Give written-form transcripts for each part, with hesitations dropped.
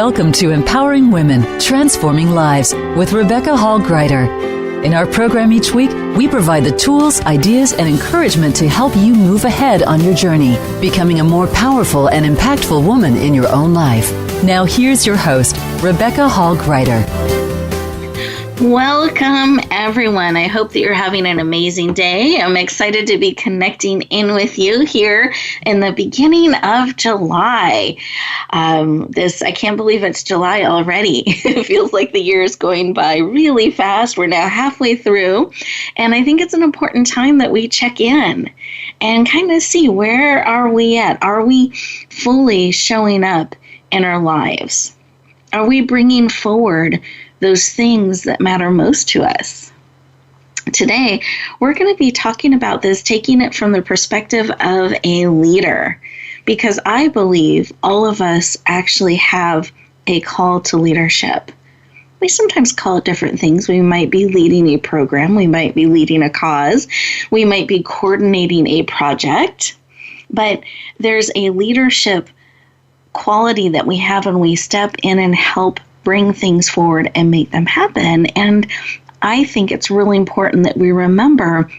Welcome to Empowering Women, Transforming Lives with Rebecca Hall Gruyter. In our program each week, we provide the tools, ideas, and encouragement to help you move ahead on your journey, becoming a more powerful and impactful woman in your own life. Now here's your host, Rebecca Hall Gruyter. Welcome, everyone. I hope that you're having an amazing day. I'm excited to be connecting in with you here in the beginning of July. I can't believe it's July already. It feels like the year is going by really fast. We're now halfway through, and I think it's an important time that we check in and kind of see, where are we at? Are we fully showing up in our lives? Are we bringing forward those things that matter most to us? Today, we're going to be talking about this, taking it from the perspective of a leader, because I believe all of us actually have a call to leadership. We sometimes call it different things. We might be leading a program. We might be leading a cause. We might be coordinating a project. But there's a leadership quality that we have when we step in and help bring things forward and make them happen. And I think it's really important that we remember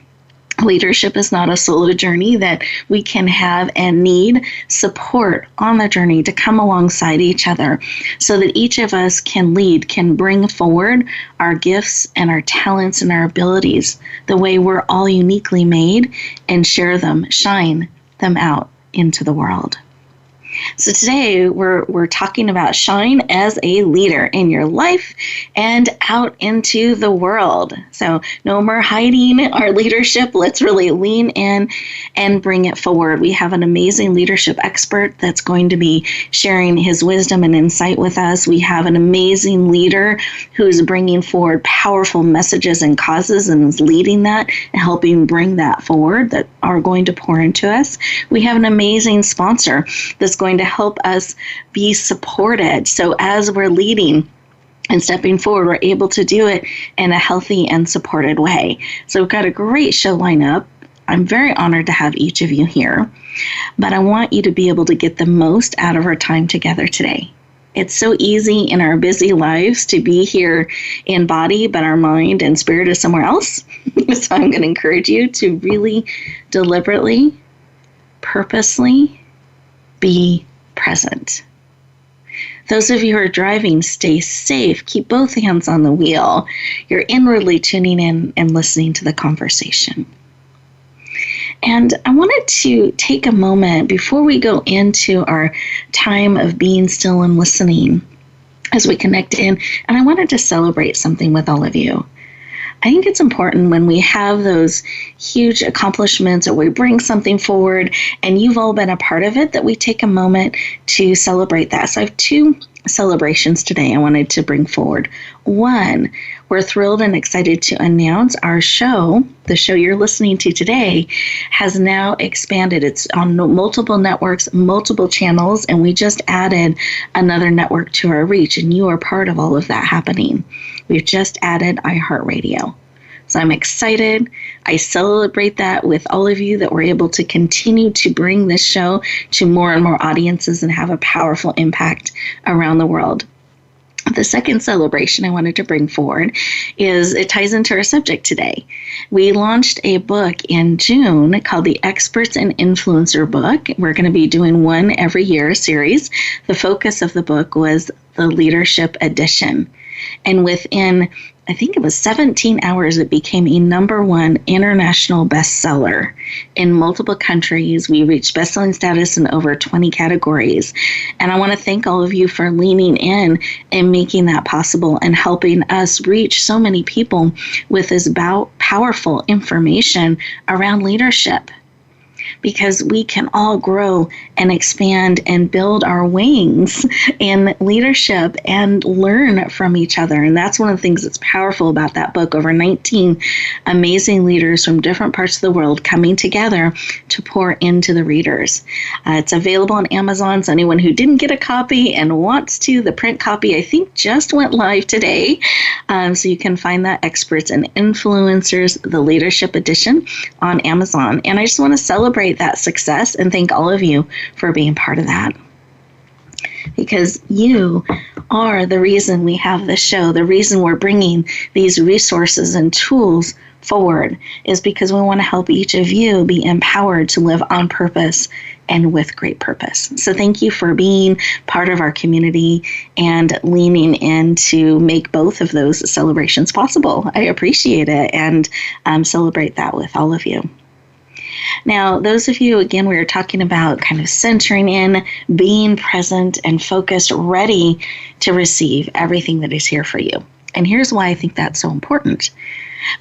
leadership is not a solo journey, that we can have and need support on the journey to come alongside each other so that each of us can lead, can bring forward our gifts and our talents and our abilities the way we're all uniquely made, and share them, shine them out into the world. So today we're talking about shine as a leader in your life and out into the world. So no more hiding our leadership. Let's really lean in and bring it forward. We have an amazing leadership expert that's going to be sharing his wisdom and insight with us. We have an amazing leader who's bringing forward powerful messages and causes and is leading that and helping bring that forward, that are going to pour into us. We have an amazing sponsor that's going to help us be supported. So as we're leading and stepping forward, we're able to do it in a healthy and supported way. So we've got a great show lineup. I'm very honored to have each of you here, but I want you to be able to get the most out of our time together today. It's so easy in our busy lives to be here in body, but our mind and spirit is somewhere else. So I'm going to encourage you to really deliberately, purposely be present. Those of you who are driving, stay safe. Keep both hands on the wheel. You're inwardly tuning in and listening to the conversation. And I wanted to take a moment before we go into our time of being still and listening as we connect in, and I wanted to celebrate something with all of you. I think it's important when we have those huge accomplishments or we bring something forward and you've all been a part of it, that we take a moment to celebrate that. So I have two celebrations today I wanted to bring forward. One, we're thrilled and excited to announce our show, the show you're listening to today, has now expanded. It's on multiple networks, multiple channels, and we just added another network to our reach, and you are part of all of that happening. We've just added iHeartRadio. So I'm excited. I celebrate that with all of you, that we're able to continue to bring this show to more and more audiences and have a powerful impact around the world. The second celebration I wanted to bring forward is, it ties into our subject today. We launched a book in June called the Experts and Influencer Book. We're going to be doing one every year, a series. The focus of the book was the Leadership Edition. And within, I think it was 17 hours, it became a #1 international bestseller in multiple countries. We reached bestselling status in over 20 categories. And I want to thank all of you for leaning in and making that possible and helping us reach so many people with this powerful information around leadership. Because we can all grow and expand and build our wings in leadership and learn from each other. And that's one of the things that's powerful about that book. Over 19 amazing leaders from different parts of the world coming together to pour into the readers. It's available on Amazon, so anyone who didn't get a copy and wants to, the print copy, I think, just went live today. So you can find that, Experts and Influencers, the Leadership Edition, on Amazon. And I just want to celebrate that success and thank all of you for being part of that. because you are the reason we have this show. The reason we're bringing these resources and tools forward is because we want to help each of you be empowered to live on purpose and with great purpose. So thank you for being part of our community and leaning in to make both of those celebrations possible. I appreciate it and celebrate that with all of you. Now, those of you, again, we were talking about kind of centering in, being present and focused, ready to receive everything that is here for you. And here's why I think that's so important.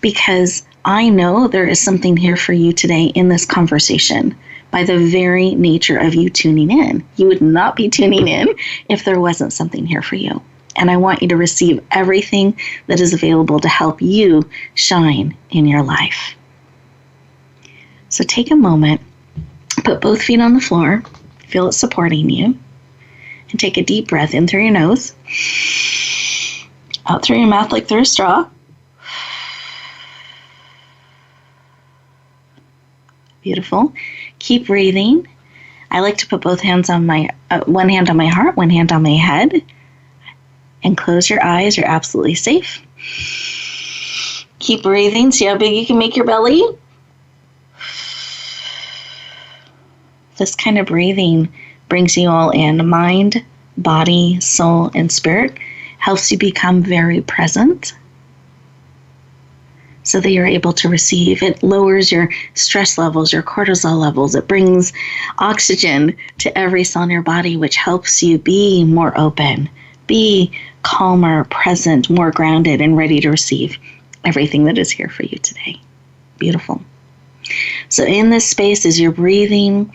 Because I know there is something here for you today in this conversation by the very nature of you tuning in. You would not be tuning in if there wasn't something here for you. And I want you to receive everything that is available to help you shine in your life. So take a moment, put both feet on the floor, feel it supporting you, and take a deep breath in through your nose, out through your mouth like through a straw. Beautiful. Keep breathing. I like to put both hands on my, one hand on my heart, one hand on my head, and close your eyes. You're absolutely safe. Keep breathing. See how big you can make your belly? This kind of breathing brings you all in. Mind, body, soul, and spirit. Helps you become very present so that you're able to receive. It lowers your stress levels, your cortisol levels. It brings oxygen to every cell in your body, which helps you be more open, be calmer, present, more grounded, and ready to receive everything that is here for you today. Beautiful. So in this space, as you're breathing,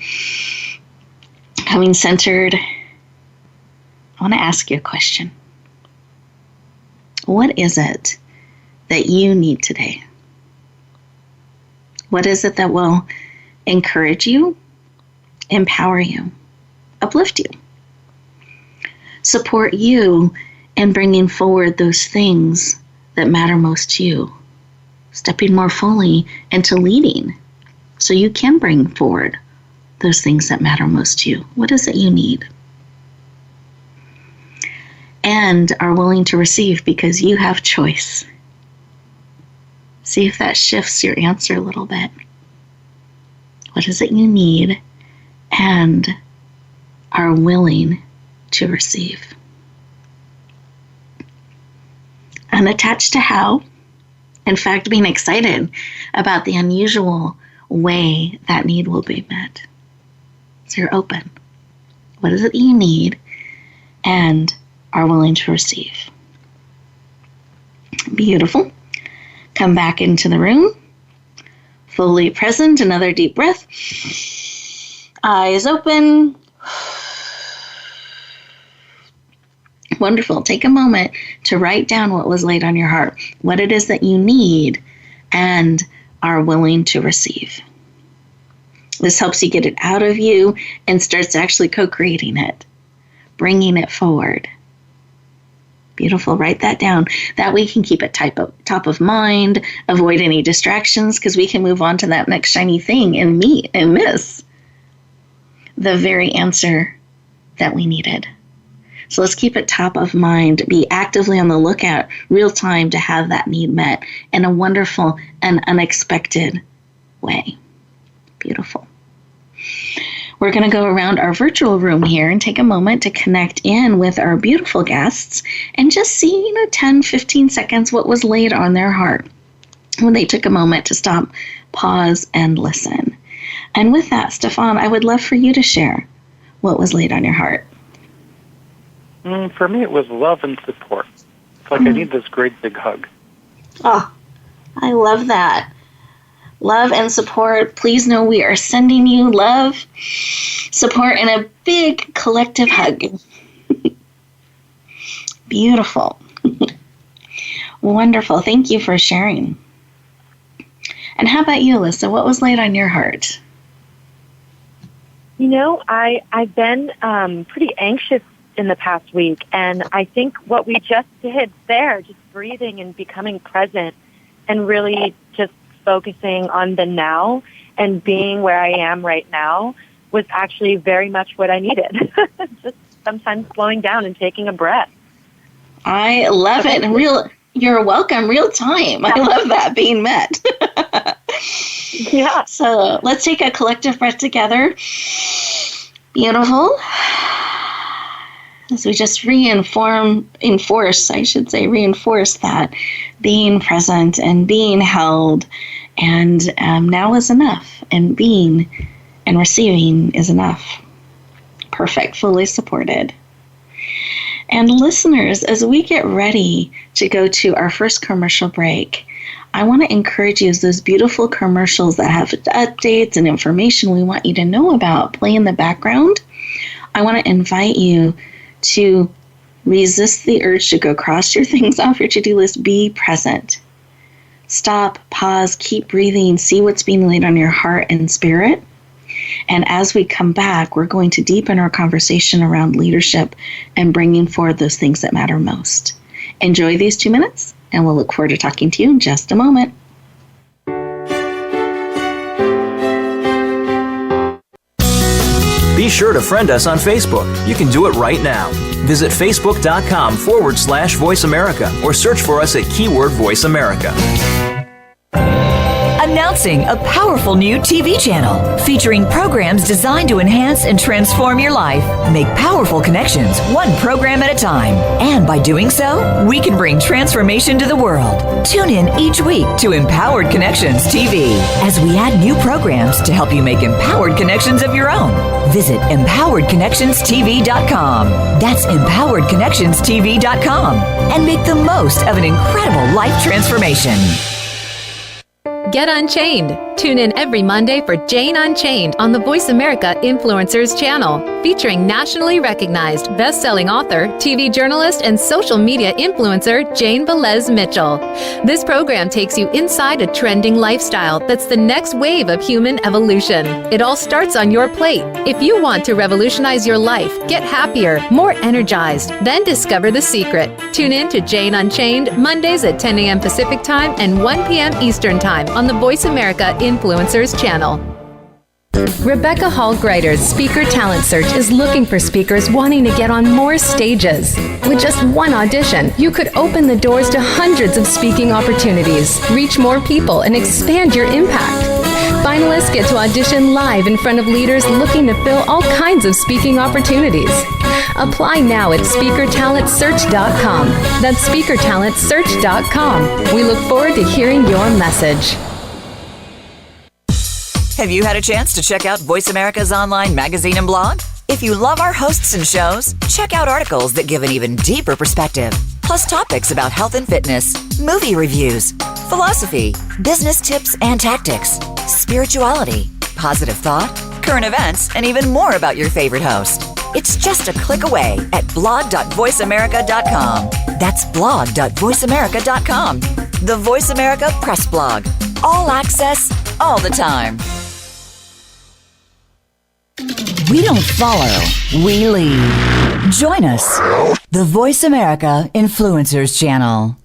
coming centered, I want to ask you a question. What is it that you need today? What is it that will encourage you, empower you, uplift you, support you in bringing forward those things that matter most to you, stepping more fully into leading so you can bring forward those things that matter most to you? What is it you need? And are willing to receive because you have choice. See if that shifts your answer a little bit. What is it you need and are willing to receive? Unattached to how, in fact, being excited about the unusual way that need will be met. So you're open. What is it you need and are willing to receive? Beautiful. Come back into the room, fully present. Another deep breath. Eyes open. Wonderful. Take a moment to write down what was laid on your heart, what it is that you need and are willing to receive. This helps you get it out of you and starts actually co-creating it, bringing it forward. Beautiful. Write that down. That way you can keep it top of mind, avoid any distractions, because we can move on to that next shiny thing and meet and miss the very answer that we needed. So let's keep it top of mind, be actively on the lookout, real time, to have that need met in a wonderful and unexpected way. Beautiful. We're going to go around our virtual room here and take a moment to connect in with our beautiful guests and just see, 10, 15 seconds what was laid on their heart when they took a moment to stop, pause, and listen. And with that, Steffan, I would love for you to share what was laid on your heart. For me, it was love and support. It's like I need this great big hug. Oh, I love that. Love and support. Please know we are sending you love, support, and a big collective hug. Beautiful. Wonderful. Thank you for sharing. And how about you, Alyssa? What was laid on your heart? I've been pretty anxious in the past week, and I think what we just did there, just breathing and becoming present and really just focusing on the now and being where I am right now, was actually very much what I needed. Just sometimes slowing down and taking a breath. I love it. And you're welcome, real time. I love that, being met. Yeah. So let's take a collective breath together. Beautiful. As we just reinforce that being present and being held, and now is enough, and being and receiving is enough. Perfect, fully supported. And listeners, as we get ready to go to our first commercial break, I want to encourage you, as those beautiful commercials that have updates and information we want you to know about play in the background. I want to invite you to resist the urge to go cross your things off your to-do list. Be present. Stop, pause, keep breathing, see what's being laid on your heart and spirit. And as we come back, we're going to deepen our conversation around leadership and bringing forward those things that matter most. Enjoy these 2 minutes, and we'll look forward to talking to you in just a moment. Be sure to friend us on Facebook. You can do it right now. Visit facebook.com/Voice America or search for us at keyword Voice America. Announcing a powerful new TV channel featuring programs designed to enhance and transform your life. Make powerful connections, one program at a time. And by doing so, we can bring transformation to the world. Tune in each week to Empowered Connections TV as we add new programs to help you make empowered connections of your own. Visit empoweredconnectionstv.com. That's empoweredconnectionstv.com. And make the most of an incredible life transformation. Get Unchained. Tune in every Monday for Jane Unchained on the Voice America Influencers channel, featuring nationally recognized best-selling author, TV journalist, and social media influencer Jane Velez Mitchell. This program takes you inside a trending lifestyle that's the next wave of human evolution. It all starts on your plate. If you want to revolutionize your life, get happier, more energized, then discover the secret. Tune in to Jane Unchained Mondays at 10 a.m. Pacific Time and 1 p.m. Eastern Time on the Voice America Influencers channel. Rebecca Hall Gruyter's Speaker Talent Search is looking for speakers wanting to get on more stages. With just one audition, you could open the doors to hundreds of speaking opportunities, reach more people, and expand your impact. Finalists get to audition live in front of leaders looking to fill all kinds of speaking opportunities. Apply now at speakertalentsearch.com. That's speakertalentsearch.com. We look forward to hearing your message. Have you had a chance to check out Voice America's online magazine and blog? If you love our hosts and shows, check out articles that give an even deeper perspective, plus topics about health and fitness, movie reviews, philosophy, business tips and tactics, spirituality, positive thought, current events, and even more about your favorite host. It's just a click away at blog.voiceamerica.com. That's blog.voiceamerica.com. The Voice America Press Blog. All access, all the time. We don't follow, we lead. Join us, the Voice America Influencers Channel.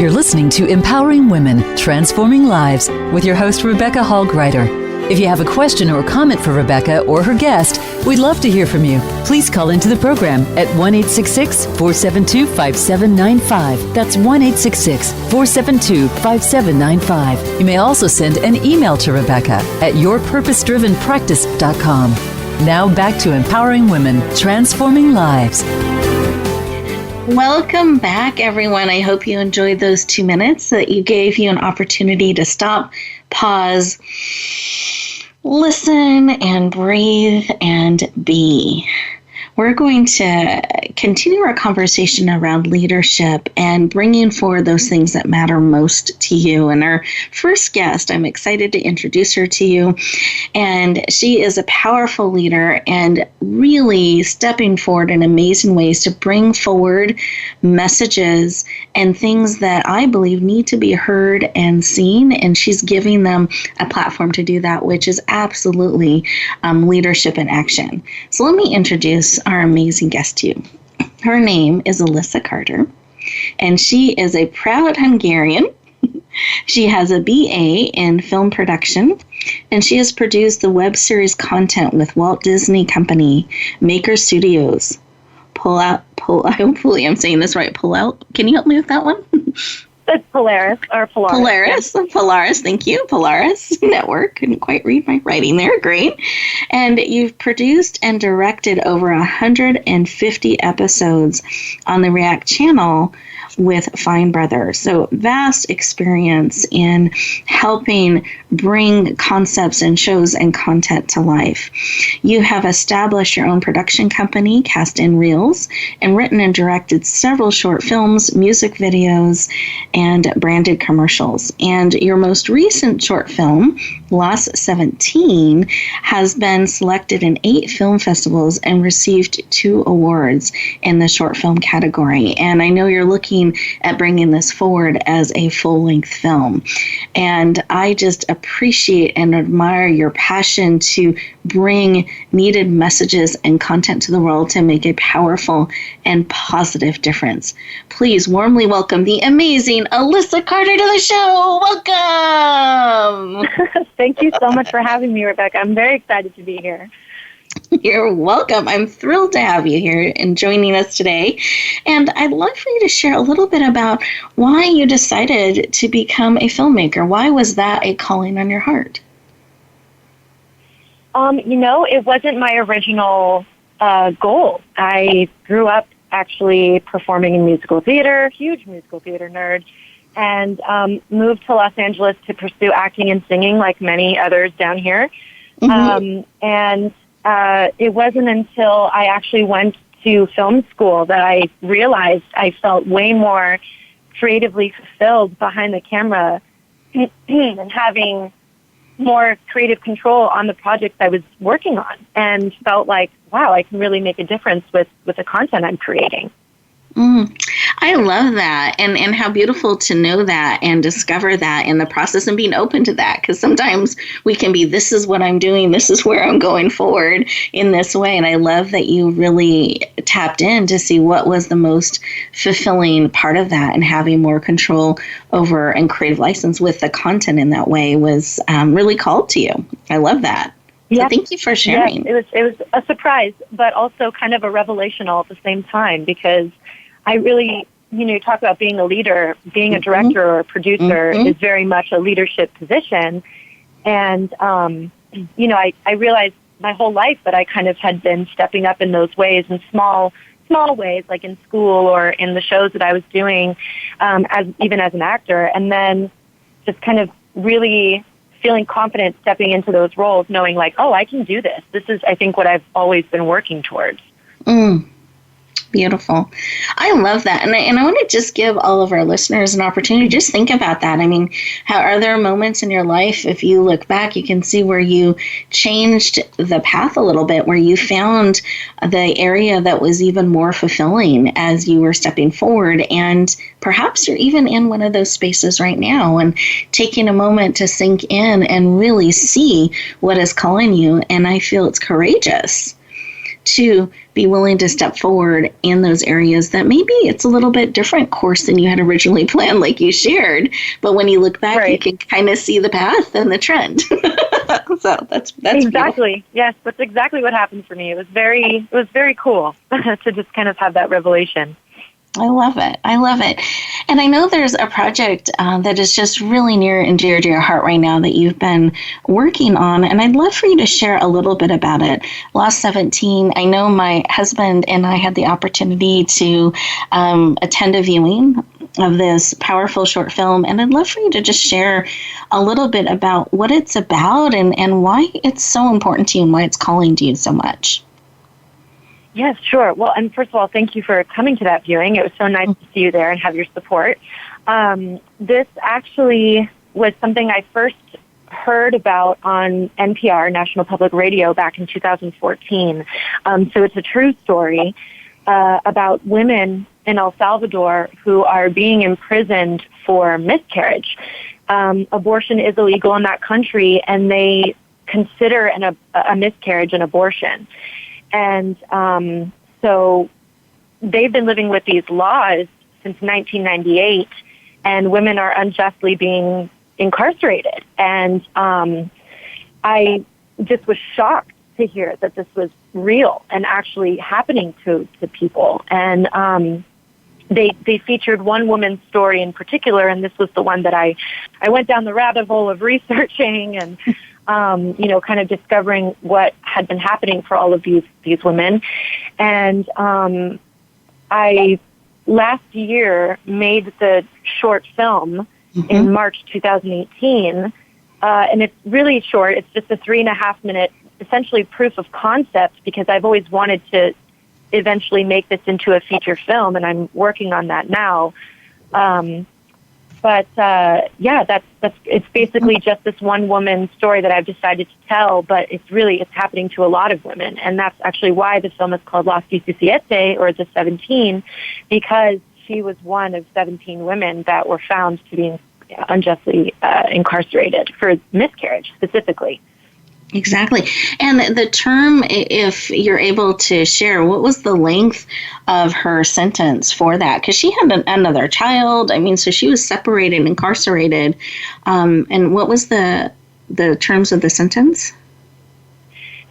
You're listening to Empowering Women, Transforming Lives with your host, Rebecca Hall Gruyter. If you have a question or comment for Rebecca or her guest, we'd love to hear from you. Please call into the program at 1-866-472-5795. That's 1-866-472-5795. You may also send an email to Rebecca at yourpurposedrivenpractice.com. Now back to Empowering Women, Transforming Lives. Welcome back, everyone. I hope you enjoyed those 2 minutes, that you gave you an opportunity to stop, pause, listen, and breathe and be. We're going to continue our conversation around leadership and bringing forward those things that matter most to you. And our first guest, I'm excited to introduce her to you. And she is a powerful leader and really stepping forward in amazing ways to bring forward messages and things that I believe need to be heard and seen. And she's giving them a platform to do that, which is absolutely leadership in action. So let me introduce our amazing guest to you. Her name is Alyssa Carter, and she is a proud Hungarian She has a BA in film production, and she has produced the web series content with Walt Disney Company, Maker Studios. Hopefully I'm saying this right. Pull Out. Can you help me with that one? It's Polaris. Polaris, thank you. Polaris Network. Couldn't quite read my writing there. Great. And you've produced and directed over 150 episodes on the React channel with Fine Brothers. So vast experience in helping bring concepts and shows and content to life. You have established your own production company, Cast in Reels, and written and directed several short films, music videos, and branded commercials. And your most recent short film, Lost 17, has been selected in 8 film festivals and received 2 awards in the short film category. And I know you're looking at bringing this forward as a full-length film. And I just appreciate and admire your passion to bring needed messages and content to the world to make a powerful and positive difference. Please warmly welcome the amazing Alyssa Carter to the show. Welcome! Thank you so much for having me, Rebecca. I'm very excited to be here. You're welcome. I'm thrilled to have you here and joining us today. And I'd love for you to share a little bit about why you decided to become a filmmaker. Why was that a calling on your heart? It wasn't my original goal. I grew up actually performing in musical theater, huge musical theater nerd, and moved to Los Angeles to pursue acting and singing like many others down here. Mm-hmm. It wasn't until I actually went to film school that I realized I felt way more creatively fulfilled behind the camera and having more creative control on the projects I was working on, and felt like, wow, I can really make a difference with the content I'm creating. I love that, and how beautiful to know that and discover that in the process and being open to that, because sometimes we can be, this is what I'm doing, this is where I'm going forward in this way. And I love that you really tapped in to see what was the most fulfilling part of that, and having more control over and creative license with the content in that way was really called to you. I love that. Yes. So thank you for sharing. Yes, it was a surprise, but also kind of a revelation all at the same time, because I really, you talk about being a leader, being a director or a producer is very much a leadership position. And, I realized my whole life that I kind of had been stepping up in those ways, in small ways, like in school or in the shows that I was doing, even as an actor. And then just kind of really feeling confident stepping into those roles, knowing like, oh, I can do this. This is, I think, what I've always been working towards. Beautiful. I love that. And I want to just give all of our listeners an opportunity to just think about that. I mean, are there moments in your life, if you look back, you can see where you changed the path a little bit, where you found the area that was even more fulfilling as you were stepping forward. And perhaps you're even in one of those spaces right now, and taking a moment to sink in and really see what is calling you. And I feel it's courageous to be willing to step forward in those areas that maybe it's a little bit different course than you had originally planned, like you shared. But when you look back, right, you can kind of see the path and the trend. So that's exactly beautiful. Yes, that's exactly what happened for me. It was very cool to just kind of have that revelation. I love it. And I know there's a project that is just really near and dear to your heart right now that you've been working on, and I'd love for you to share a little bit about it. Lost 17, I know my husband and I had the opportunity to attend a viewing of this powerful short film, and I'd love for you to just share a little bit about what it's about and why it's so important to you and why it's calling to you so much. Yes, sure. Well, and first of all, thank you for coming to that viewing. It was so nice to see you there and have your support. This actually was something I first heard about on NPR, National Public Radio, back in 2014. So it's a true story about women in El Salvador who are being imprisoned for miscarriage. Abortion is illegal in that country, and they consider a miscarriage an abortion. And so they've been living with these laws since 1998, and women are unjustly being incarcerated. And I just was shocked to hear that this was real and actually happening to people. And they featured one woman's story in particular, and this was the one that I went down the rabbit hole of researching and kind of discovering what had been happening for all of these women. And I last year made the short film in March 2018, and it's really short. It's just a 3.5-minute, essentially proof of concept, because I've always wanted to eventually make this into a feature film, and I'm working on that now. But it's basically just this one woman's story that I've decided to tell, but it's happening to a lot of women. And that's actually why the film is called Las 17, or the 17, because she was one of 17 women that were found to be unjustly incarcerated for miscarriage specifically. Exactly. And the term, if you're able to share, what was the length of her sentence for that? Because she had another child. I mean, so she was separated, incarcerated. And what was the terms of the sentence?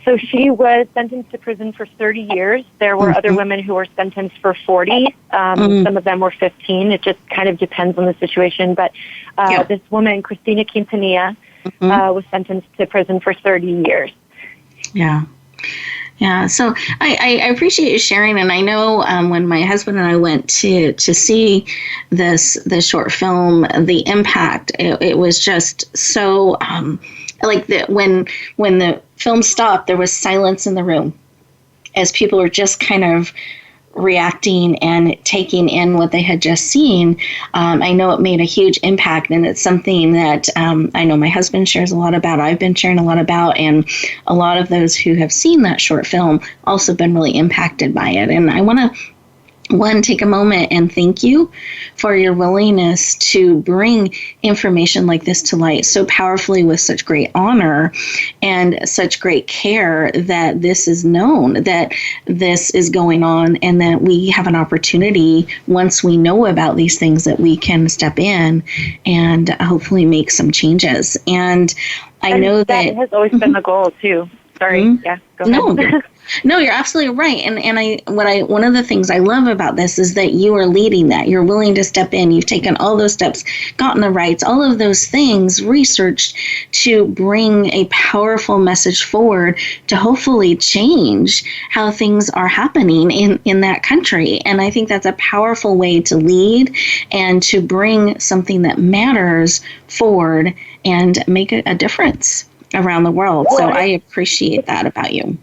So she was sentenced to prison for 30 years. There were other women who were sentenced for 40. Some of them were 15. It just kind of depends on the situation. But this woman, Cristina Quintanilla, was sentenced to prison for 30 years. Yeah. Yeah. So I appreciate you sharing. And I know when my husband and I went to see this short film, the impact, it was just so when the film stopped, there was silence in the room as people were just kind of reacting and taking in what they had just seen. I know it made a huge impact, and it's something that I know my husband shares a lot about. I've been sharing a lot about, and a lot of those who have seen that short film also been really impacted by it. And I want to take a moment and thank you for your willingness to bring information like this to light so powerfully with such great honor and such great care, that this is known, that this is going on, and that we have an opportunity, once we know about these things, that we can step in and hopefully make some changes. And I know that has always been the goal too. Sorry. Yeah, go ahead. No, you're absolutely right. And one of the things I love about this is that you are leading that. You're willing to step in. You've taken all those steps, gotten the rights, all of those things, researched to bring a powerful message forward to hopefully change how things are happening in that country. And I think that's a powerful way to lead and to bring something that matters forward and make a difference around the world. So I appreciate that about you.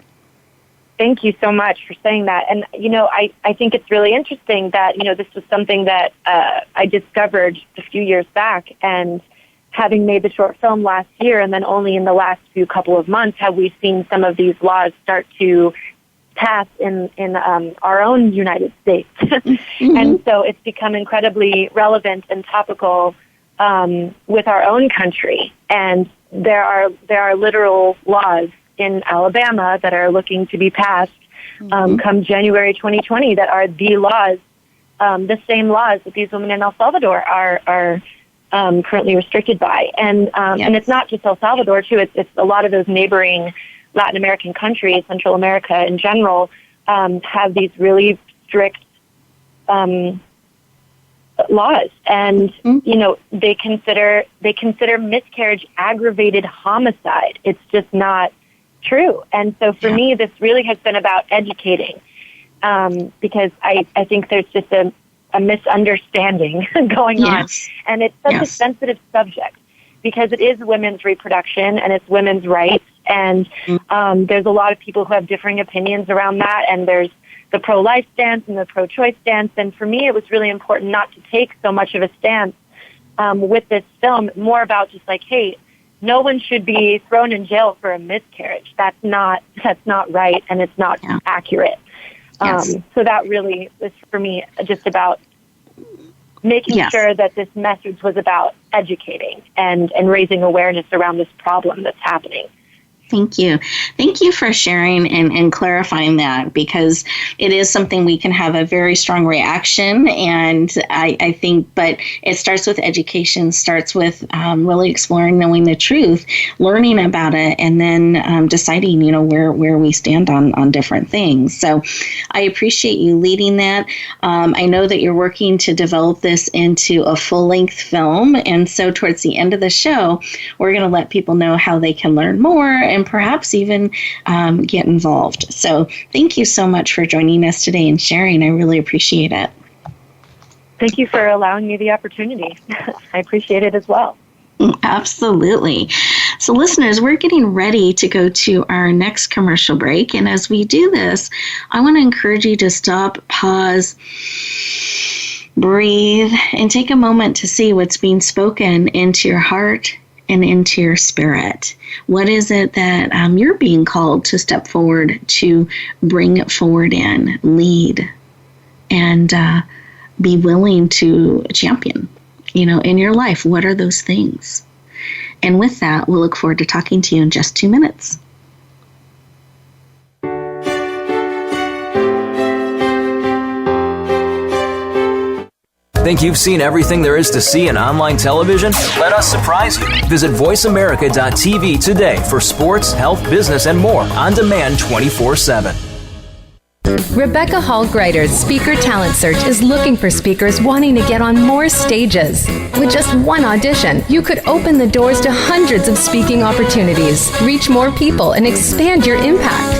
Thank you so much for saying that. And, I think it's really interesting that, this was something that I discovered a few years back. And having made the short film last year, and then only in the last couple of months have we seen some of these laws start to pass in our own United States. And so it's become incredibly relevant and topical with our own country. And there are literal laws in Alabama that are looking to be passed come January 2020 that are the laws, the same laws that these women in El Salvador are currently restricted by. And it's not just El Salvador, too. It's a lot of those neighboring Latin American countries, Central America in general, have these really strict laws. And, they consider miscarriage aggravated homicide. It's just not true. And so for me, this really has been about educating, because I think there's just a misunderstanding going on. And it's such a sensitive subject because it is women's reproduction and it's women's rights. And there's a lot of people who have differing opinions around that. And there's the pro-life stance and the pro-choice stance. And for me, it was really important not to take so much of a stance with this film, more about just like, hey, no one should be thrown in jail for a miscarriage. That's not right, and it's not accurate. So that really was, for me, just about making sure that this message was about educating and raising awareness around this problem that's happening. Thank you. Thank you for sharing and clarifying that, because it is something we can have a very strong reaction. And I think, but it starts with education, starts with really exploring, knowing the truth, learning about it, and then deciding, where we stand on different things. So I appreciate you leading that. I know that you're working to develop this into a full-length film. And so towards the end of the show, we're going to let people know how they can learn more and perhaps even get involved. So thank you so much for joining us today and sharing. I really appreciate it. Thank you for allowing me the opportunity. I appreciate it as well. Absolutely. So listeners, we're getting ready to go to our next commercial break. And as we do this, I want to encourage you to stop, pause, breathe, and take a moment to see what's being spoken into your heart and into your spirit. What is it that you're being called to step forward, to bring forward in, lead, and be willing to champion, in your life? What are those things? And with that, we'll look forward to talking to you in just 2 minutes. Think you've seen everything there is to see in online television? Let us surprise you. Visit voiceamerica.tv today for sports, health, business, and more on demand 24/7. Rebecca Hall Gruyter's Speaker Talent Search is looking for speakers wanting to get on more stages. With just one audition, you could open the doors to hundreds of speaking opportunities, reach more people, and expand your impact.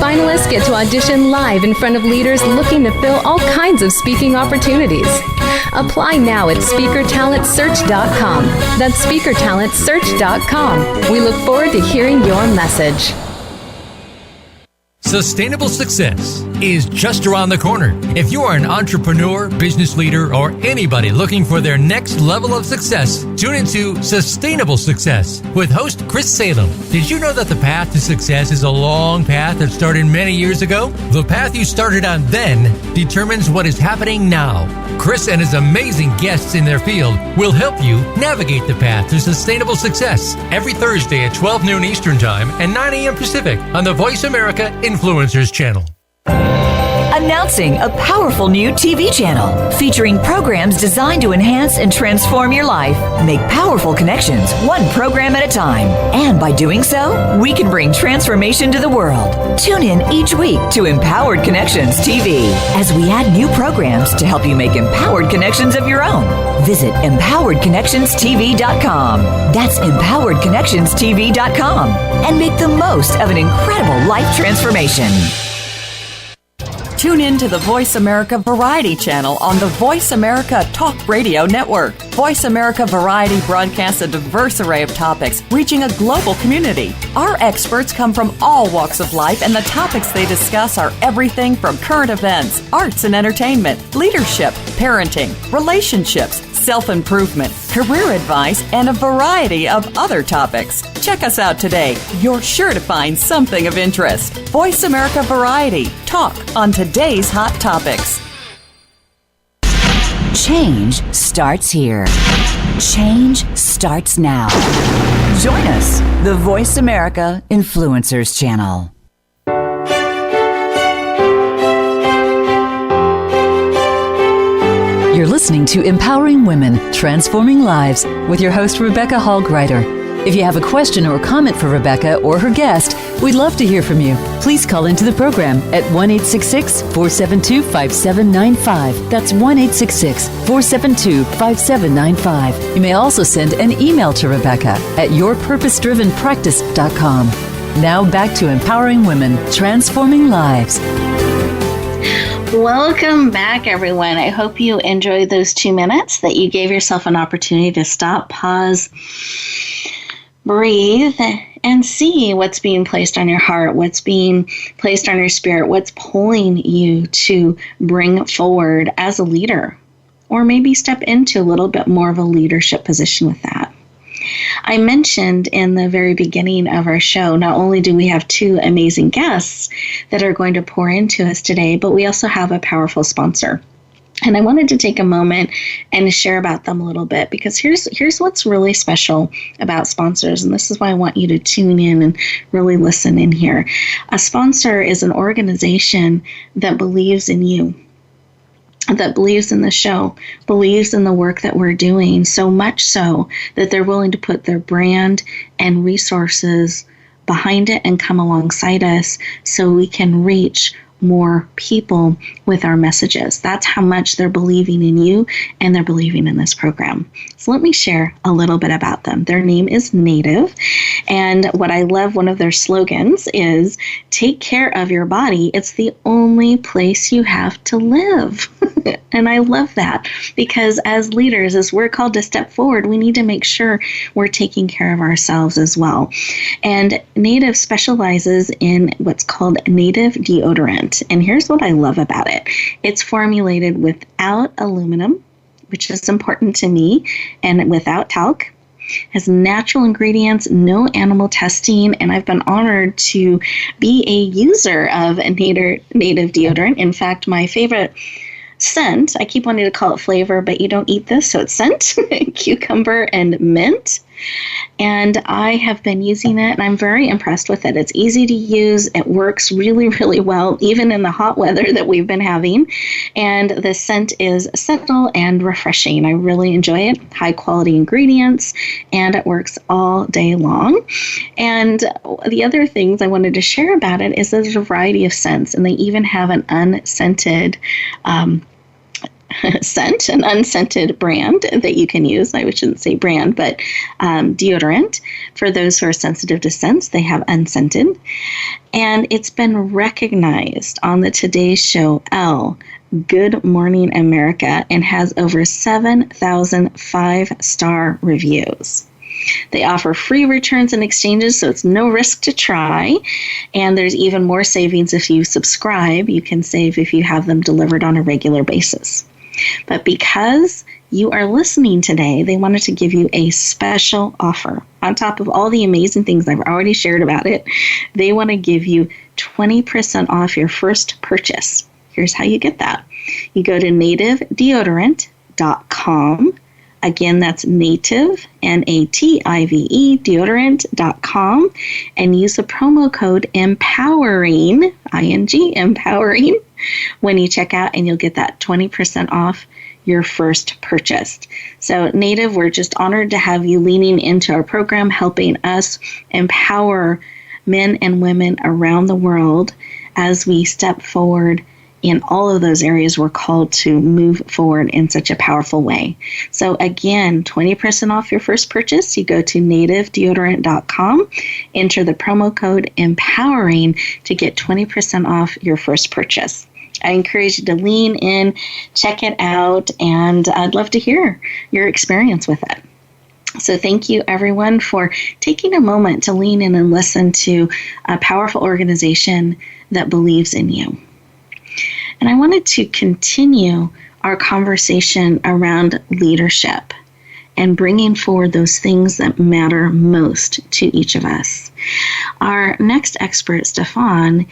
Finalists get to audition live in front of leaders looking to fill all kinds of speaking opportunities. Apply now at speakertalentsearch.com. That's speakertalentsearch.com. We look forward to hearing your message. Sustainable success is just around the corner. If you are an entrepreneur, business leader, or anybody looking for their next level of success, tune into Sustainable Success with host Chris Salem. Did you know that the path to success is a long path that started many years ago? The path you started on then determines what is happening now. Chris and his amazing guests in their field will help you navigate the path to sustainable success every Thursday at 12 noon Eastern Time and 9 a.m. Pacific on the Voice America Influencers Channel. Announcing a powerful new TV channel featuring programs designed to enhance and transform your life. Make powerful connections, one program at a time. And by doing so, we can bring transformation to the world. Tune in each week to Empowered Connections TV as we add new programs to help you make empowered connections of your own. Visit empoweredconnectionstv.com. That's empoweredconnectionstv.com. And make the most of an incredible life transformation. Tune in to the Voice America Variety channel on the Voice America Talk Radio Network. Voice America Variety broadcasts a diverse array of topics, reaching a global community. Our experts come from all walks of life, and the topics they discuss are everything from current events, arts and entertainment, leadership, parenting, relationships, self-improvement, career advice, and a variety of other topics. Check us out today. You're sure to find something of interest. Voice America Variety. Talk on today's hot topics. Change starts here. Change starts now. Join us, the Voice America Influencers Channel. You're listening to Empowering Women, Transforming Lives with your host, Rebecca Hall Gruyter. If you have a question or comment for Rebecca or her guest, we'd love to hear from you. Please call into the program at 1-866-472-5795. That's 1-866-472-5795. You may also send an email to Rebecca at yourpurposedrivenpractice.com. Now back to Empowering Women, Transforming Lives. Welcome back, everyone. I hope you enjoyed those 2 minutes, that you gave yourself an opportunity to stop, pause, breathe, and see what's being placed on your heart, what's being placed on your spirit, what's pulling you to bring forward as a leader, or maybe step into a little bit more of a leadership position with that. I mentioned in the very beginning of our show, not only do we have 2 amazing guests that are going to pour into us today, but we also have a powerful sponsor. And I wanted to take a moment and share about them a little bit, because here's what's really special about sponsors, and this is why I want you to tune in and really listen in here. A sponsor is an organization that believes in you, that believes in the show, believes in the work that we're doing, so much so that they're willing to put their brand and resources behind it and come alongside us so we can reach more people with our messages. That's how much they're believing in you and they're believing in this program. So let me share a little bit about them. Their name is Native, and what I love, one of their slogans is, take care of your body. It's the only place you have to live. And I love that, because as leaders, as we're called to step forward, we need to make sure we're taking care of ourselves as well. And Native specializes in what's called Native deodorant. And here's what I love about it. It's formulated without aluminum, which is important to me, and without talc. Has natural ingredients, no animal testing, and I've been honored to be a user of a native deodorant. In fact, my favorite scent, I keep wanting to call it flavor, but you don't eat this, so it's scent, cucumber and mint. And I have been using it, and I'm very impressed with it. It's easy to use. It works really, really well, even in the hot weather that we've been having. And the scent is subtle and refreshing. I really enjoy it. High quality ingredients, and it works all day long. And the other things I wanted to share about it is there's a variety of scents, and they even have an unscented an unscented brand that you can use. I shouldn't say brand, but deodorant. For those who are sensitive to scents, they have unscented. And it's been recognized on the Today Show Elle Good Morning America and has over 7,000 5-star reviews. They offer free returns and exchanges, so it's no risk to try. And there's even more savings if you subscribe. You can save if you have them delivered on a regular basis. But because you are listening today, they wanted to give you a special offer. On top of all the amazing things I've already shared about it, they want to give you 20% off your first purchase. Here's how you get that. You go to nativedeodorant.com. Again, that's native, Native, deodorant.com, and use the promo code EMPOWERING, I-N-G, empowering, when you check out, and you'll get that 20% off your first purchase. So Native, we're just honored to have you leaning into our program, helping us empower men and women around the world as we step forward in all of those areas we're called to move forward in such a powerful way. So again, 20% off your first purchase. You go to nativedeodorant.com, enter the promo code EMPOWERING to get 20% off your first purchase. I encourage you to lean in, check it out, and I'd love to hear your experience with it. So thank you, everyone, for taking a moment to lean in and listen to a powerful organization that believes in you. And I wanted to continue our conversation around leadership and bringing forward those things that matter most to each of us. Our next expert, Steffan,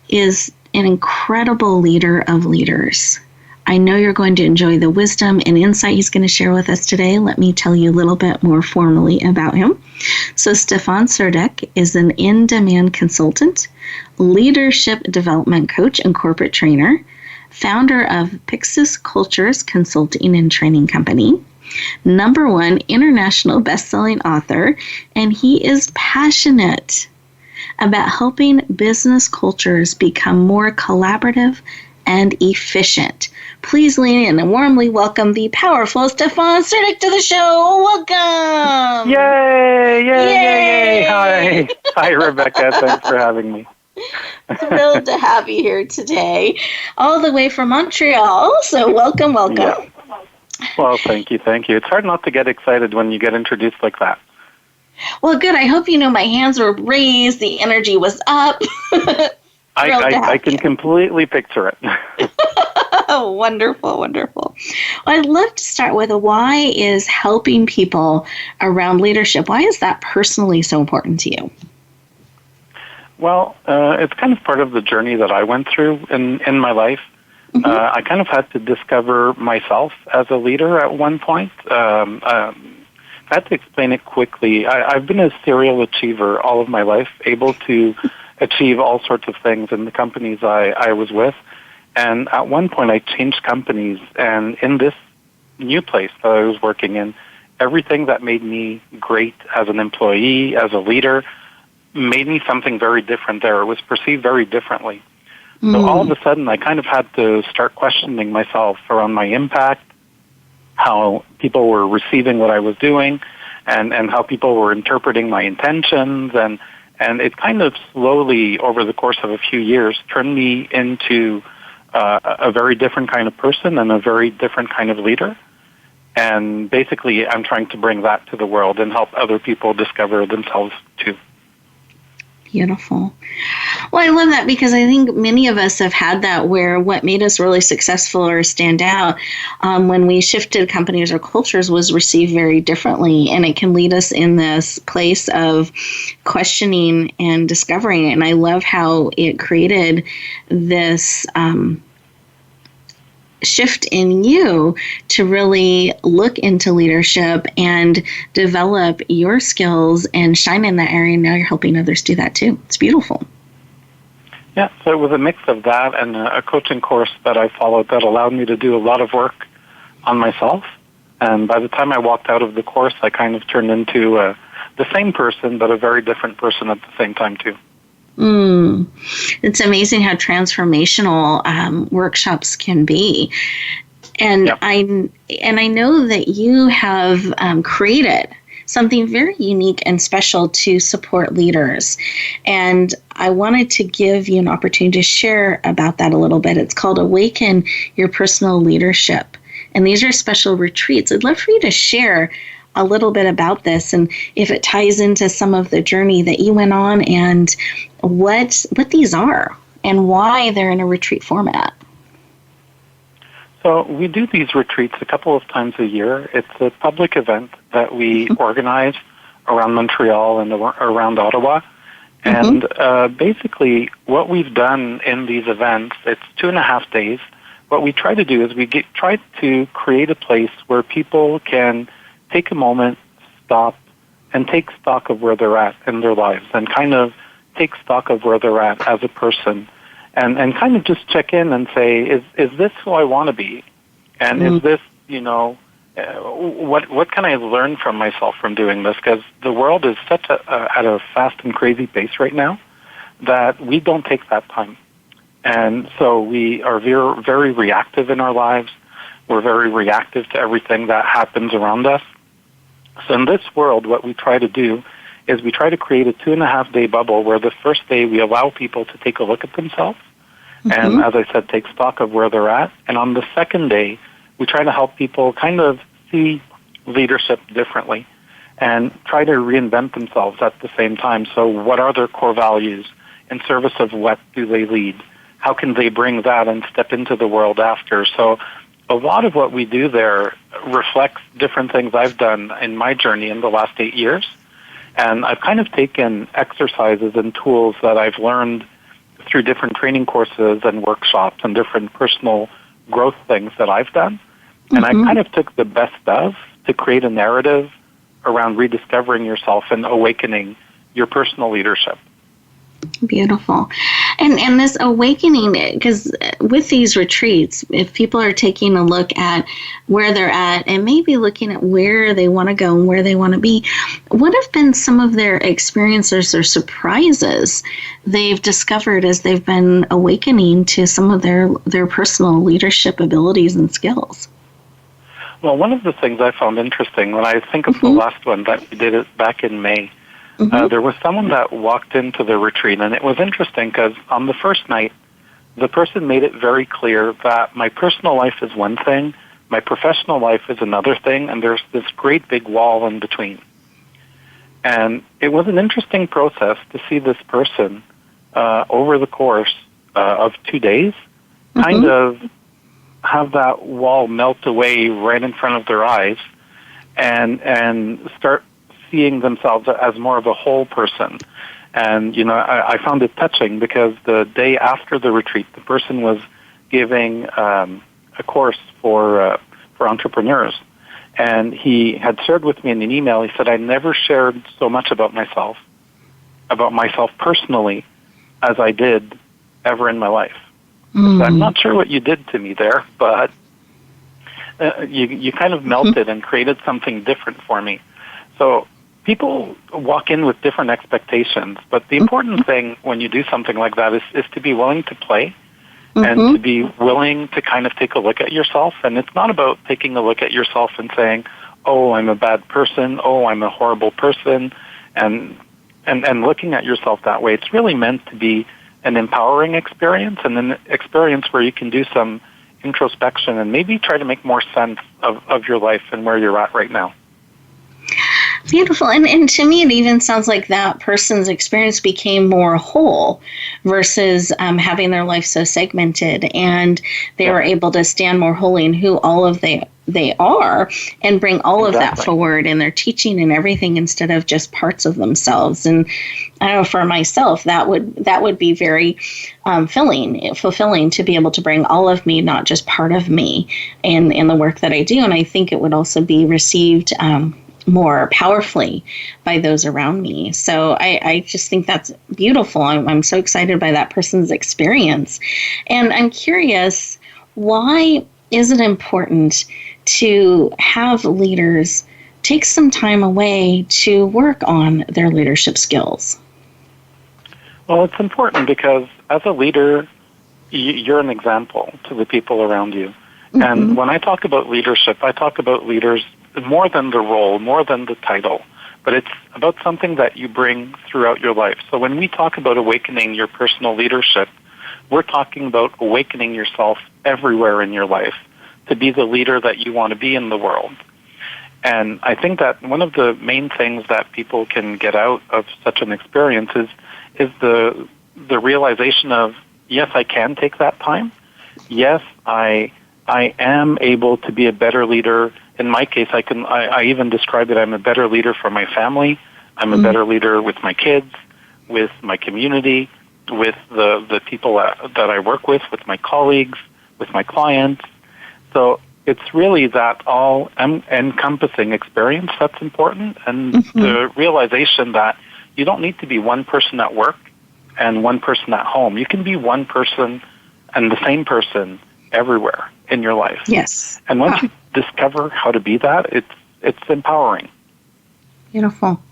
is an incredible leader of leaders. I know you're going to enjoy the wisdom and insight he's going to share with us today. Let me tell you a little bit more formally about him. So Steffan Surdek is an in-demand consultant, leadership development coach, and corporate trainer, founder of Pyxis Cultures Consulting and Training Company, #1 international best-selling author, and he is passionate about helping business cultures become more collaborative and efficient. Please lean in and warmly welcome the powerful Steffan Surdek to the show. Welcome! Yay! Hi, Rebecca. Thanks for having me. Thrilled to have you here today, all the way from Montreal. So welcome. Yeah. Well, thank you. It's hard not to get excited when you get introduced like that. Well, good. I hope you know my hands were raised. The energy was up. I can completely picture it. Oh, wonderful. Well, I'd love to start with why is helping people around leadership, why is that personally so important to you? Well, it's kind of part of the journey that I went through in my life. I kind of had to discover myself as a leader at one point. I had to explain it quickly. I've been a serial achiever all of my life, able to achieve all sorts of things in the companies I was with. And at one point, I changed companies, and in this new place that I was working in, everything that made me great as an employee, as a leader, made me something very different there. It was perceived very differently. So all of a sudden, I kind of had to start questioning myself around my impact, how people were receiving what I was doing, and how people were interpreting my intentions. And it kind of slowly, over the course of a few years, turned me into a very different kind of person and a very different kind of leader. And basically, I'm trying to bring that to the world and help other people discover themselves too. Beautiful. Well, I love that because I think many of us have had that where what made us really successful or stand out when we shifted companies or cultures was received very differently. And it can lead us in this place of questioning and discovering. And I love how it created this shift in you to really look into leadership and develop your skills and shine in that area. Now you're helping others do that too. It's beautiful. Yeah, so it was a mix of that and a coaching course that I followed that allowed me to do a lot of work on myself. And by the time I walked out of the course, I kind of turned into the same person, but a very different person at the same time too. It's amazing how transformational workshops can be. And yep. I know that you have created something very unique and special to support leaders. And I wanted to give you an opportunity to share about that a little bit. It's called Awaken Your Personal Leadership. And these are special retreats. I'd love for you to share a little bit about this and if it ties into some of the journey that you went on and what these are and why they're in a retreat format. So we do these retreats a couple of times a year. It's a public event that we organize around Montreal and around Ottawa. And basically what we've done in these events, it's 2.5 days. What we try to do is try to create a place where people can take a moment, stop, and take stock of where they're at in their lives and kind of take stock of where they're at as a person and kind of just check in and say, is this who I want to be? And is this, what can I learn from myself from doing this? Because the world is at a fast and crazy pace right now that we don't take that time. And so we are very, very reactive in our lives. We're very reactive to everything that happens around us. So in this world, what we try to do is we try to create a 2.5-day bubble where the first day we allow people to take a look at themselves and, as I said, take stock of where they're at. And on the second day, we try to help people kind of see leadership differently and try to reinvent themselves at the same time. So what are their core values? In service of what do they lead? How can they bring that and step into the world after? So a lot of what we do there reflects different things I've done in my journey in the last 8 years. And I've kind of taken exercises and tools that I've learned through different training courses and workshops and different personal growth things that I've done. And I kind of took the best of to create a narrative around rediscovering yourself and awakening your personal leadership. Beautiful. And this awakening, because with these retreats, if people are taking a look at where they're at and maybe looking at where they want to go and where they want to be, what have been some of their experiences or surprises they've discovered as they've been awakening to some of their personal leadership abilities and skills? Well, one of the things I found interesting when I think of the last one that we did it back in May, there was someone that walked into the retreat, and it was interesting because on the first night, the person made it very clear that my personal life is one thing, my professional life is another thing, and there's this great big wall in between. And it was an interesting process to see this person over the course of 2 days kind of have that wall melt away right in front of their eyes and start seeing themselves as more of a whole person. And, I found it touching because the day after the retreat, the person was giving a course for entrepreneurs. And he had shared with me in an email, he said, I never shared so much about myself personally, as I did ever in my life. So I'm not sure what you did to me there, but you kind of melted and created something different for me. So people walk in with different expectations, but the important thing when you do something like that is to be willing to play and to be willing to kind of take a look at yourself. And it's not about taking a look at yourself and saying, oh, I'm a bad person, oh, I'm a horrible person, and looking at yourself that way. It's really meant to be an empowering experience, and an experience where you can do some introspection and maybe try to make more sense of your life and where you're at right now. Beautiful. And to me, it even sounds like that person's experience became more whole versus having their life so segmented, and they were able to stand more wholly in who all of they are and bring all of that forward in their teaching and everything instead of just parts of themselves. And I know for myself, that would be very fulfilling to be able to bring all of me, not just part of me in the work that I do. And I think it would also be received more powerfully by those around me. So I just think that's beautiful. I'm so excited by that person's experience. And I'm curious, why is it important to have leaders take some time away to work on their leadership skills? Well, it's important because as a leader, you're an example to the people around you. And when I talk about leadership, I talk about leaders more than the role, more than the title, but it's about something that you bring throughout your life. So when we talk about awakening your personal leadership, we're talking about awakening yourself everywhere in your life to be the leader that you want to be in the world. And I think that one of the main things that people can get out of such an experience is the realization of, yes, I can take that time. Yes, I am able to be a better leader. In my case, I even describe it, I'm a better leader for my family. I'm a better leader with my kids, with my community, with the people that I work with my colleagues, with my clients. So it's really that all encompassing experience that's important, and the realization that you don't need to be one person at work and one person at home. You can be one person and the same person everywhere in your life. Yes. And once you discover how to be that, it's empowering. Beautiful.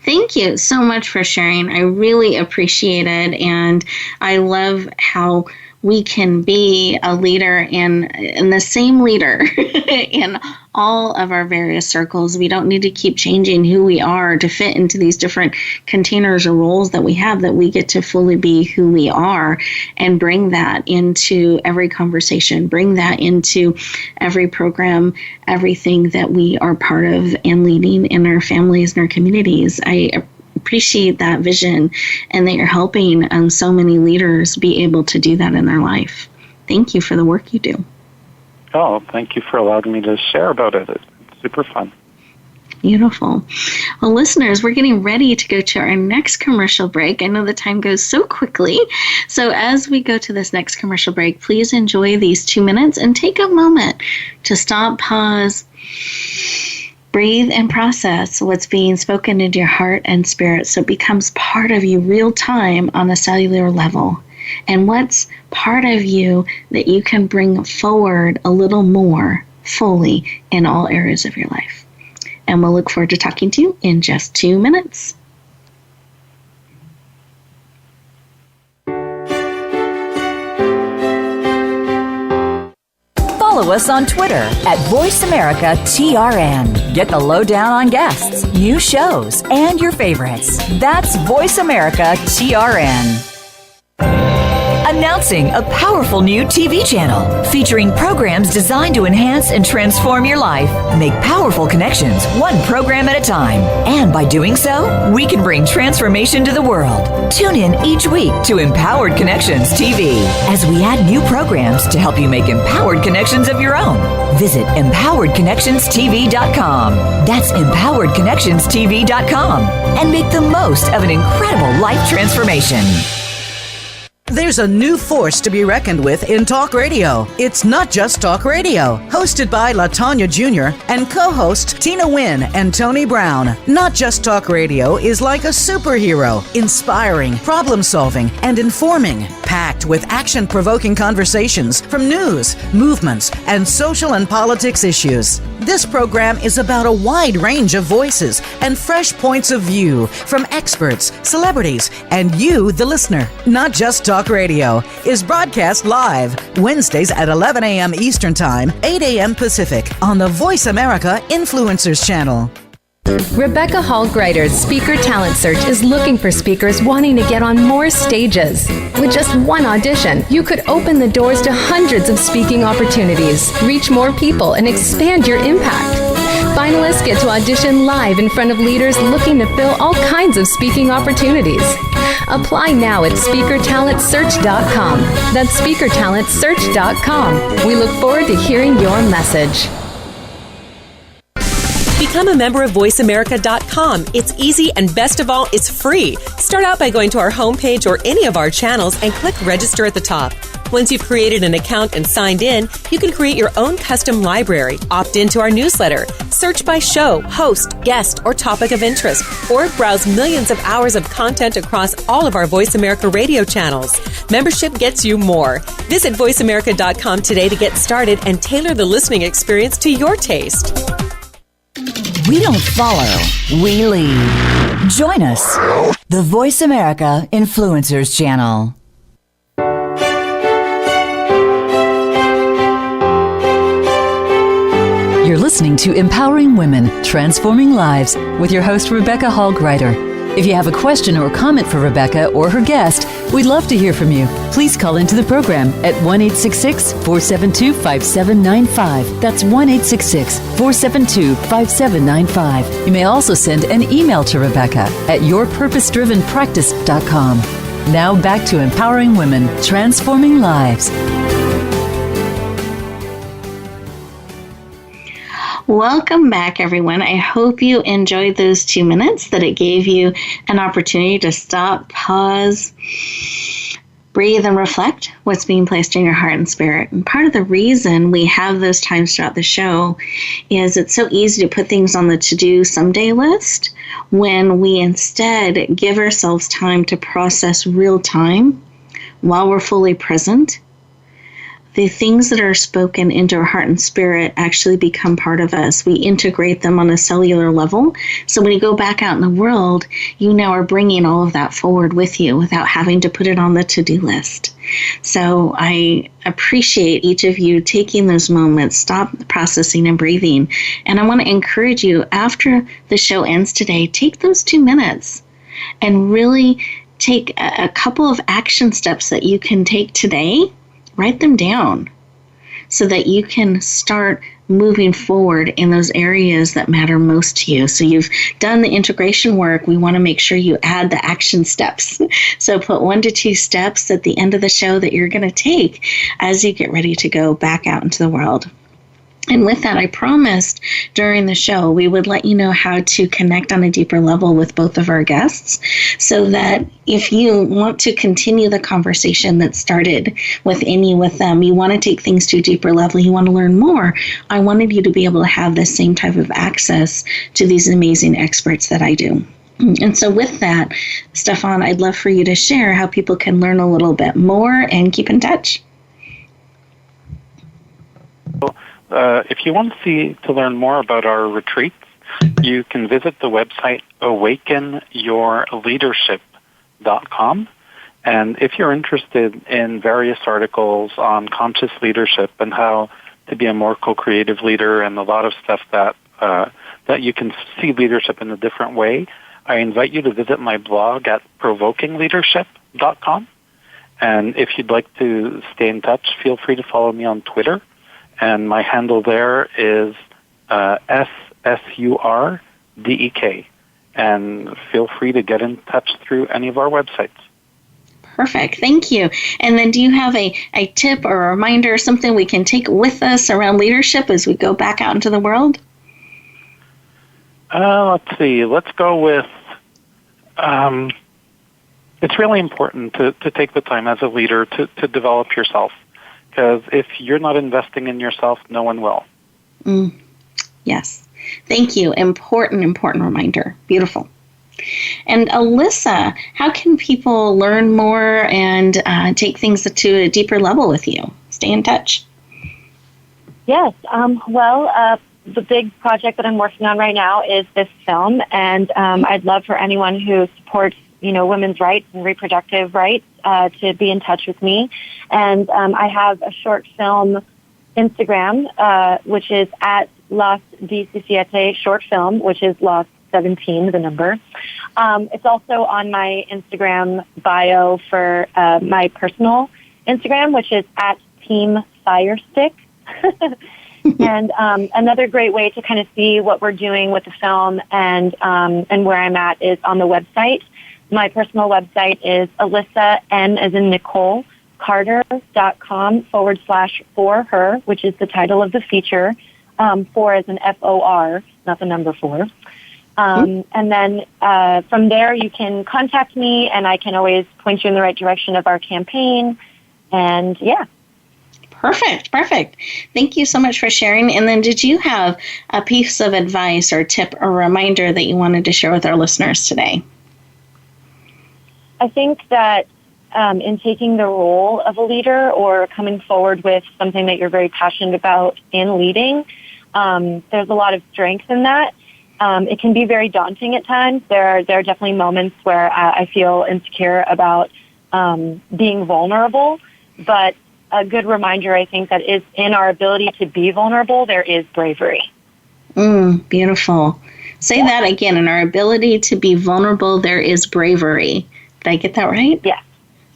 Thank you so much for sharing. I really appreciate it. And I love how we can be a leader and the same leader in all of our various circles. We don't need to keep changing who we are to fit into these different containers or roles that we have, that we get to fully be who we are and bring that into every conversation, bring that into every program, everything that we are part of and leading in our families and our communities. I appreciate that vision and that you're helping so many leaders be able to do that in their life. Thank you for the work you do. Oh, thank you for allowing me to share about it. It's super fun. Beautiful. Well, listeners, we're getting ready to go to our next commercial break. I know the time goes so quickly. So as we go to this next commercial break, please enjoy these 2 minutes and take a moment to stop, pause, breathe, and process what's being spoken into your heart and spirit so it becomes part of you real time on a cellular level. And what's part of you that you can bring forward a little more fully in all areas of your life. And we'll look forward to talking to you in just 2 minutes. Follow us on Twitter at VoiceAmericaTRN. Get the lowdown on guests, new shows, and your favorites. That's VoiceAmericaTRN. Announcing a powerful new TV channel featuring programs designed to enhance and transform your life. Make powerful connections, one program at a time. And by doing so, we can bring transformation to the world. Tune in each week to Empowered Connections TV as we add new programs to help you make empowered connections of your own. Visit EmpoweredConnectionsTV.com. That's EmpoweredConnectionsTV.com. And make the most of an incredible life transformation. There's a new force to be reckoned with in talk radio. It's not just talk radio. Hosted by LaTanya Jr. and co-host Tina Wynn and Tony Brown. Not Just Talk Radio is like a superhero, inspiring, problem-solving, and informing. Packed with action-provoking conversations from news, movements, and social and politics issues. This program is about a wide range of voices and fresh points of view from experts, celebrities, and you, the listener. Not Just Talk Radio is broadcast live Wednesdays at 11 a.m. Eastern Time, 8 a.m. Pacific on the Voice America Influencers Channel. Rebecca Hall Gruyter's Speaker Talent Search is looking for speakers wanting to get on more stages. With just one audition, you could open the doors to hundreds of speaking opportunities, reach more people, and expand your impact. Finalists get to audition live in front of leaders looking to fill all kinds of speaking opportunities. Apply now at SpeakerTalentSearch.com. That's SpeakerTalentSearch.com. We look forward to hearing your message. Become a member of VoiceAmerica.com. It's easy, and best of all, it's free. Start out by going to our homepage or any of our channels and click Register at the top. Once you've created an account and signed in, you can create your own custom library, opt into our newsletter, search by show, host, guest, or topic of interest, or browse millions of hours of content across all of our Voice America radio channels. Membership gets you more. Visit VoiceAmerica.com today to get started and tailor the listening experience to your taste. We don't follow, we lead. Join us, the Voice America Influencers Channel. You're listening to Empowering Women, Transforming Lives with your host, Rebecca Hall Gruyter. If you have a question or comment for Rebecca or her guest, we'd love to hear from you. Please call into the program at 1-866-472-5795. That's 1-866-472-5795. You may also send an email to Rebecca at yourpurposedrivenpractice.com. Now back to Empowering Women, Transforming Lives. Welcome back, everyone. I hope you enjoyed those 2 minutes, that it gave you an opportunity to stop, pause, breathe, and reflect what's being placed in your heart and spirit. And part of the reason we have those times throughout the show is it's so easy to put things on the to-do someday list when we instead give ourselves time to process real time while we're fully present. The things that are spoken into our heart and spirit actually become part of us. We integrate them on a cellular level. So when you go back out in the world, you now are bringing all of that forward with you without having to put it on the to-do list. So I appreciate each of you taking those moments, stop processing and breathing. And I want to encourage you, after the show ends today, take those 2 minutes and really take a couple of action steps that you can take today. Write them down so that you can start moving forward in those areas that matter most to you. So you've done the integration work. We want to make sure you add the action steps. So put 1 to 2 steps at the end of the show that you're going to take as you get ready to go back out into the world. And with that, I promised during the show we would let you know how to connect on a deeper level with both of our guests, so that if you want to continue the conversation that started within you with them, you want to take things to a deeper level, you want to learn more, I wanted you to be able to have the same type of access to these amazing experts that I do. And so with that, Steffan, I'd love for you to share how people can learn a little bit more and keep in touch. If you want to learn more about our retreats, you can visit the website awakenyourleadership.com. And if you're interested in various articles on conscious leadership and how to be a more co-creative leader and a lot of stuff that you can see leadership in a different way, I invite you to visit my blog at provokingleadership.com. And if you'd like to stay in touch, feel free to follow me on Twitter. And my handle there is SSURDEK. And feel free to get in touch through any of our websites. Perfect. Thank you. And then do you have a tip or a reminder, something we can take with us around leadership as we go back out into the world? Let's see. Let's go with it's really important to take the time as a leader to develop yourself. Because if you're not investing in yourself, no one will. Yes. Thank you. Important reminder. Beautiful. And Alyssa, how can people learn more and take things to a deeper level with you? Stay in touch. Yes. The big project that I'm working on right now is this film, and I'd love for anyone who supports, women's rights and reproductive rights to be in touch with me. And I have a short film Instagram, which is at Las 17 short film, which is Las 17, the number. It's also on my Instagram bio for my personal Instagram, which is at Team Firestick. And another great way to kind of see what we're doing with the film and where I'm at is on the website. My personal website is Alyssa N as in Nicole, Carter.com/for her, which is the title of the feature. 4 as in FOR, not the number 4. And then from there you can contact me and I can always point you in the right direction of our campaign. And yeah. Perfect. Thank you so much for sharing. And then did you have a piece of advice or tip or reminder that you wanted to share with our listeners today? I think that in taking the role of a leader or coming forward with something that you're very passionate about in leading, there's a lot of strength in that. It can be very daunting at times. There are definitely moments where I feel insecure about being vulnerable, but a good reminder, I think, that is in our ability to be vulnerable, there is bravery. Beautiful. Say that again. In our ability to be vulnerable, there is bravery. Did I get that right? Yes.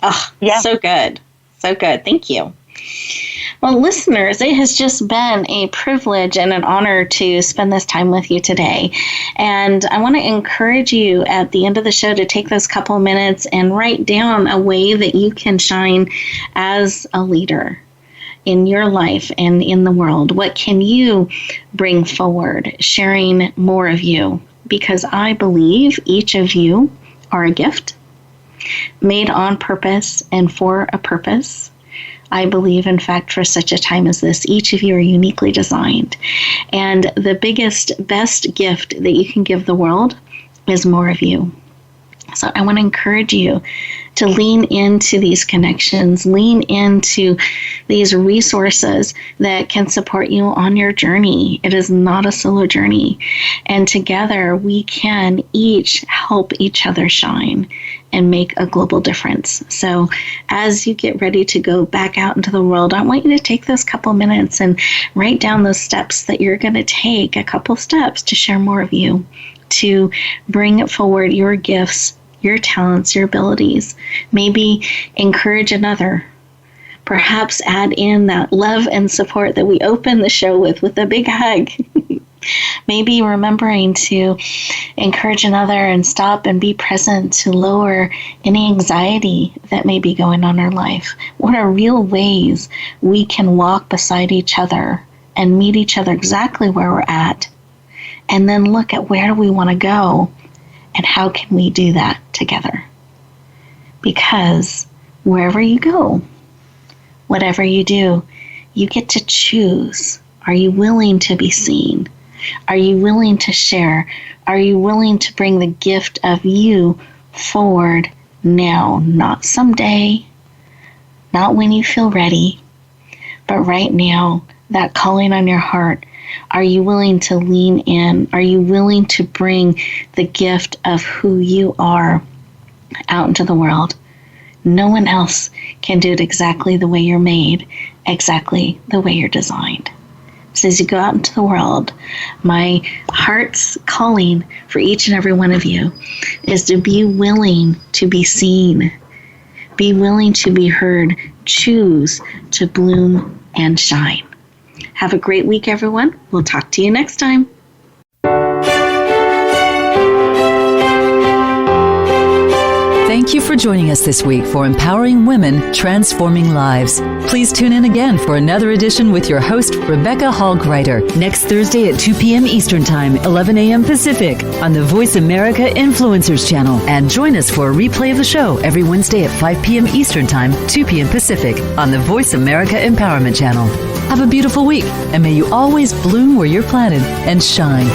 Oh, yeah. So good. Thank you. Well, listeners, it has just been a privilege and an honor to spend this time with you today. And I want to encourage you at the end of the show to take those couple minutes and write down a way that you can shine as a leader in your life and in the world. What can you bring forward, sharing more of you? Because I believe each of you are a gift made on purpose and for a purpose. I believe, in fact, for such a time as this, each of you are uniquely designed. And the biggest, best gift that you can give the world is more of you. So I want to encourage you to lean into these connections, lean into these resources that can support you on your journey. It is not a solo journey. And together we can each help each other shine and make a global difference. So as you get ready to go back out into the world, I want you to take those couple minutes and write down those steps that you're going to take, a couple steps to share more of you, to bring forward your gifts, your talents, your abilities. Maybe encourage another. Perhaps add in that love and support that we open the show with a big hug. Maybe remembering to encourage another and stop and be present to lower any anxiety that may be going on in our life. What are real ways we can walk beside each other and meet each other exactly where we're at, and then look at where do we want to go and how can we do that together? Because wherever you go, whatever you do, you get to choose. Are you willing to be seen? Are you willing to share? Are you willing to bring the gift of you forward now? Not someday, not when you feel ready, but right now, that calling on your heart. Are you willing to lean in? Are you willing to bring the gift of who you are out into the world? No one else can do it exactly the way you're made, exactly the way you're designed. So as you go out into the world, my heart's calling for each and every one of you is to be willing to be seen, be willing to be heard, choose to bloom and shine. Have a great week, everyone. We'll talk to you next time. Thank Thank you for joining us this week for Empowering Women, Transforming Lives. Please tune in again for another edition with your host, Rebecca Hall Gruyter, next Thursday at 2 p.m. Eastern Time, 11 a.m. Pacific, on the Voice America Influencers channel. And join us for a replay of the show every Wednesday at 5 p.m. Eastern Time, 2 p.m. Pacific, on the Voice America Empowerment channel. Have a beautiful week, and may you always bloom where you're planted and shine.